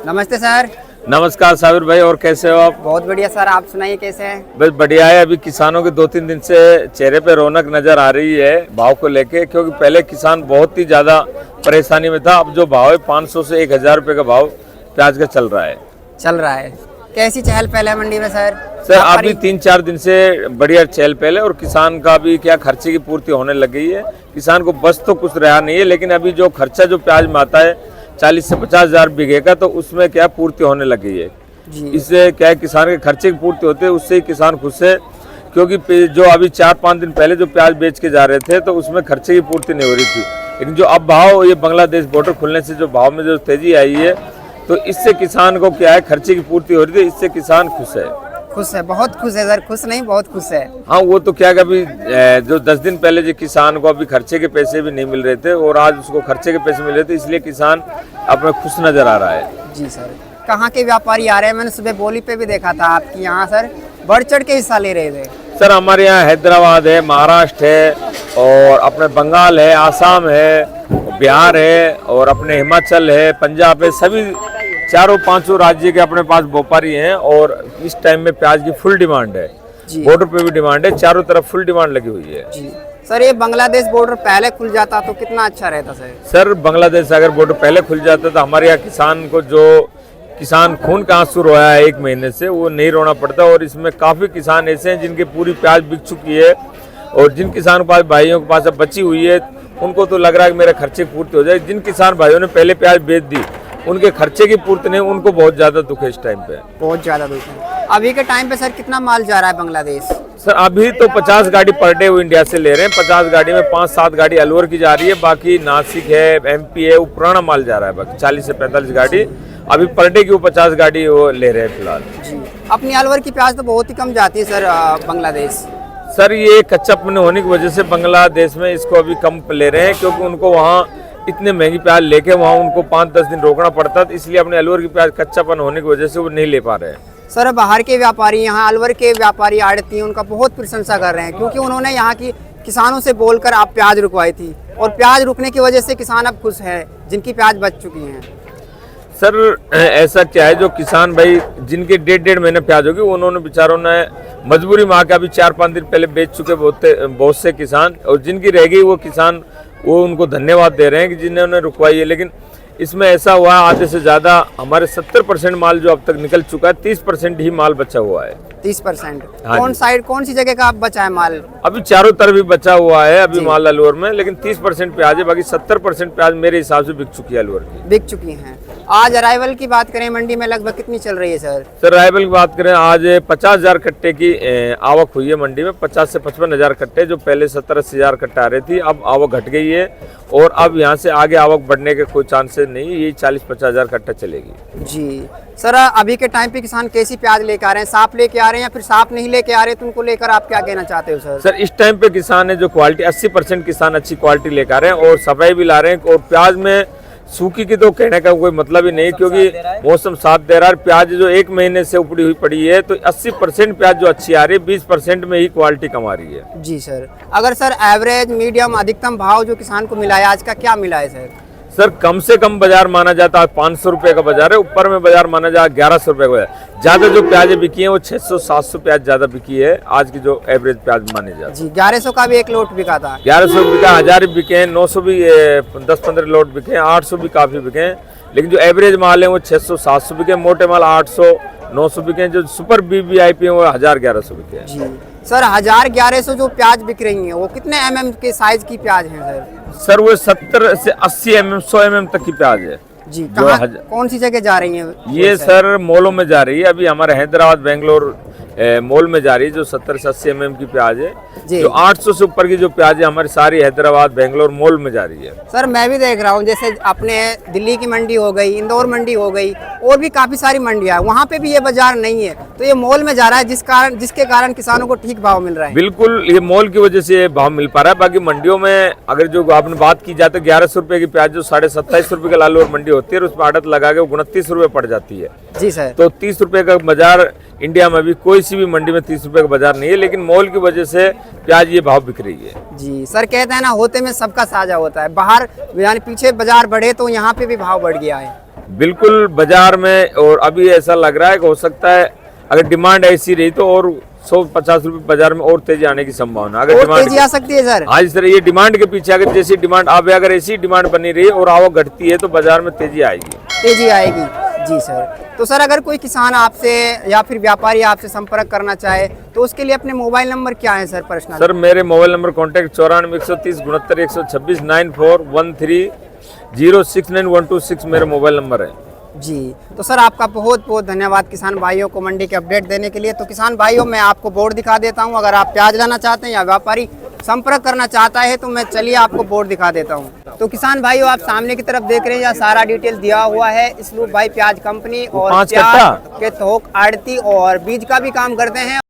नमस्ते सर। नमस्कार साबिर भाई, और कैसे हो आप? बहुत बढ़िया सर, आप सुनाइए कैसे हैं? बस बढ़िया है। अभी किसानों के 2-3 दिन से चेहरे पे रौनक नजर आ रही है भाव को लेके, क्योंकि पहले किसान बहुत ही ज्यादा परेशानी में था। अब जो भाव है 500 से 1000 रुपए का भाव प्याज का चल रहा है। कैसी चहल पहल है मंडी में सर? सर अभी 3-4 दिन से बढ़िया चहल पहल है, और किसान का भी क्या खर्चे की पूर्ति होने लग गई है। किसान को बस तो कुछ रहा नहीं है, लेकिन अभी जो खर्चा जो प्याज में आता है 40 से 50 हजार बीघे का, तो उसमें क्या पूर्ति होने लग गई है। इससे क्या है, किसान के खर्चे की पूर्ति होते है, उससे ही किसान खुश है। क्योंकि जो अभी 4-5 दिन पहले जो प्याज बेच के जा रहे थे, तो उसमें खर्चे की पूर्ति नहीं हो रही थी। लेकिन जो अब भाव, ये बांग्लादेश बॉर्डर खुलने से जो भाव में जो तेजी आई है, तो इससे किसान को क्या है, खर्चे की पूर्ति हो रही थी। इससे किसान खुश है, बहुत खुश है सर। खुश नहीं, बहुत खुश है। हाँ, वो तो क्या अभी जो 10 दिन पहले जो किसान को अभी खर्चे के पैसे भी नहीं मिल रहे थे, और आज उसको खर्चे के पैसे मिल रहे थे, इसलिए किसान अपना खुश नजर आ रहा है। जी सर। कहाँ के व्यापारी आ रहे हैं? मैंने सुबह बोली पे भी देखा था आपकी यहाँ सर, बढ़ चढ़ के हिस्सा ले रहे थे। सर हमारे यहाँ हैदराबाद है, महाराष्ट्र है, और अपने बंगाल है, आसाम है, बिहार है, और अपने हिमाचल है, पंजाब है। सभी 4-5 राज्य के अपने पास व्यापारी हैं, और इस टाइम में प्याज की फुल डिमांड है। बॉर्डर पे भी डिमांड है, चारों तरफ फुल डिमांड लगी हुई है। जी सर, ये बांग्लादेश बॉर्डर पहले खुल जाता तो कितना अच्छा रहता सर? सर बांग्लादेश अगर बॉर्डर पहले खुल जाता तो हमारे यहाँ किसान को, जो किसान खून का आंसू रोया है 1 महीने से, वो नहीं रोना पड़ता। और इसमें काफी किसान ऐसे हैं जिनकी पूरी प्याज बिक चुकी है, और जिन किसान के पास, भाइयों के पास अब बची हुई है, उनको तो लग रहा है कि मेरे खर्चे की पूर्ति हो जाए। जिन किसान भाइयों ने पहले प्याज बेच दी, उनके खर्चे की पूर्ति नहीं, उनको बहुत ज्यादा दुख है इस टाइम पे। बहुत ज्यादा दुख है। अभी के टाइम पे सर कितना माल जा रहा है बांग्लादेश? सर अभी तो 50 गाड़ी पर डे वो इंडिया से ले रहे हैं। 50 गाड़ी में 5-7 गाड़ी अलवर की जा रही है, बाकी नासिक है, MP है, वो पुराना माल जा रहा है। बाकी 40 से 45 गाड़ी अभी पर डे की वो 50 गाड़ी वो ले रहे हैं फिलहाल। जी। अपनी अलवर की प्याज तो बहुत ही कम जाती है सर बांग्लादेश। सर ये कच्चा पन्ने होने की वजह से बांग्लादेश में इसको अभी कम ले रहे हैं, क्योंकि उनको वहाँ इतने महंगी प्याज लेके वहाँ उनको 5-10 दिन रोकना पड़ता है, इसलिए अपने अलवर की प्याज कच्चापन होने की वजह से वो नहीं ले पा रहे हैं। सर बाहर के व्यापारी, यहाँ अलवर के व्यापारी आड़ती हैं, उनका बहुत प्रशंसा कर रहे हैं, क्योंकि उन्होंने यहाँ की किसानों से बोलकर आप प्याज रुकवाई थी, और प्याज रुकने की वजह से किसान अब खुश है, जिनकी प्याज बच चुकी हैं। सर ऐसा क्या है, जो किसान भाई जिनके 1.5 महीने प्याज होगी, उन्होंने बेचारों ने मजबूरी में आके अभी 4-5 दिन पहले बेच चुके बहुत से किसान, और जिनकी रह गई वो किसान, वो उनको धन्यवाद दे रहे हैं कि जिन्होंने रुकवाई है। लेकिन इसमें ऐसा हुआ, आधे से ज़्यादा हमारे 70% माल जो अब तक निकल चुका है, 30% ही माल बचा हुआ है। 30%? हाँ, कौन सी जगह का बचा है माल? अभी चारों तरफ भी बचा हुआ है अभी माल अलवर में, लेकिन 30% प्याज है, बाकी 70% प्याज मेरे हिसाब से बिक चुकी है अलवर की। बिक चुकी हैं। आज अराइवल की बात करें, मंडी में लगभग कितनी चल रही है सर? सर अराइवल की बात करें, आज 50,000 कट्टे की आवक हुई है मंडी में। 50 से 55,000 कट्टे, जो पहले 70-80 हजार कट्टे आ रही थी, अब आवक घट गई है, और अब यहाँ से आगे आवक बढ़ने के कोई चांसेस नहीं, यही 40-50 हजार कट्टा चलेगी। जी सर, अभी के टाइम पे किसान कैसी प्याज लेके आ रहे हैं? साफ लेके आ रहे हैं या फिर साफ नहीं लेके आ रहे, तो उनको लेकर आप क्या कहना चाहते हो सर? सर इस टाइम पे किसान है जो क्वालिटी, 80% किसान अच्छी क्वालिटी लेकर आ रहे हैं, और सफाई भी ला रहे हैं। और प्याज में सूखी की तो कहने का कोई मतलब ही नहीं, क्योंकि मौसम साथ दे रहा है। प्याज जो 1 महीने से उपड़ी हुई पड़ी है, तो 80% प्याज जो अच्छी आ रही है, 20% में ही क्वालिटी कम आ रही है। जी सर। अगर सर एवरेज, मीडियम, अधिकतम भाव जो किसान को मिला है आज का, क्या मिला है सर? सर कम से कम बाजार माना जाता है 500 रुपए का बाजार है, ऊपर में बाजार माना जाए 1100 रुपए का। ज्यादा जो प्याजें बिकी है वो 600-700 प्याज ज्यादा बिकी है आज की जो एवरेज प्याज माने जाते। जी, 1100 का भी एक लोट बिका था। 1100 बिका, 1000 बिके हैं, 900 भी 10-15 लोट बिके हैं, 800 भी काफी बिके हैं। लेकिन जो एवरेज माल है वो 600-700 बिके, मोटे माल 800-900 बिके हैं। जो सुपर BVIP है वो 1000-1100 बिके हैं। जी सर, 1000-1100 जो प्याज बिक रही है, वो कितने MM के साइज की प्याज है सर? सर वो 70 से 80 mm, 100 mm तक की प्याज है। जी, कौन सी जगह जा रही है ये? सर मॉलों में जा रही है। अभी हमारे हैदराबाद, बेंगलोर मॉल में जा रही है, जो 70 से 80 mm की प्याज है। जो 800 से ऊपर की जो प्याज है, हमारी सारी हैदराबाद, बेंगलोर मॉल में जा रही है। सर मैं भी देख रहा हूँ, जैसे अपने दिल्ली की मंडी हो गई, इंदौर मंडी हो गई, और भी काफी सारी मंडियां, वहाँ पे भी ये बाजार नहीं है, तो ये मॉल में जा रहा है, जिसके कारण किसानों को ठीक भाव मिल रहा है। बिल्कुल, ये मॉल की वजह से भाव मिल पा रहा है। बाकी मंडियों में अगर जो आपने बात की जाए तो 1100 रुपए की प्याज जो 27.5 रुपए का लालौर मंडी होती है, और उसमें आड़त लगा के 29 रुपए पड़ जाती है। जी सर। तो 30 रुपए का बाजार इंडिया में भी कोई सी भी मंडी में 30 रुपए का बाजार नहीं है, लेकिन मॉल की वजह से प्याज ये भाव बिक रही है। जी सर, कहते हैं ना, होते में सबका साझा होता है। बाहर यानी पीछे बाजार बढ़े तो यहाँ पे भी भाव बढ़ गया है। बिल्कुल बाजार में, और अभी ऐसा लग रहा है कि हो सकता है अगर डिमांड ऐसी रही तो और 150 रुपए बाजार में और तेजी आने की संभावना, अगर और डिमांड तेजी आ सकती है सर। हाँ सर, ये डिमांड के पीछे अगर जैसी डिमांड अब अगर ऐसी डिमांड बनी रही और आवक घटती है तो बाजार में तेजी आएगी। तेजी आएगी। जी सर। तो सर अगर कोई किसान आपसे या फिर व्यापारी आपसे संपर्क करना चाहे तो उसके लिए अपने मोबाइल नंबर क्या है सर पर्सनल? सर मेरे मोबाइल नंबर कॉन्टैक्ट 94 130 69 126 9413 069126 मेरा मोबाइल नंबर है। जी। तो सर आपका बहुत बहुत धन्यवाद किसान भाइयों को मंडी के अपडेट देने के लिए। तो किसान भाइयों मैं आपको बोर्ड दिखा देता हूं, अगर आप प्याज लाना चाहते हैं या व्यापारी संपर्क करना चाहता है तो मैं चलिए आपको बोर्ड दिखा देता हूं। तो किसान भाइयों आप सामने की तरफ देख रहे हैं, यहाँ सारा डिटेल दिया हुआ है। इसलूप भाई प्याज कंपनी और प्याज के थोक आड़ती और बीज का भी काम करते हैं।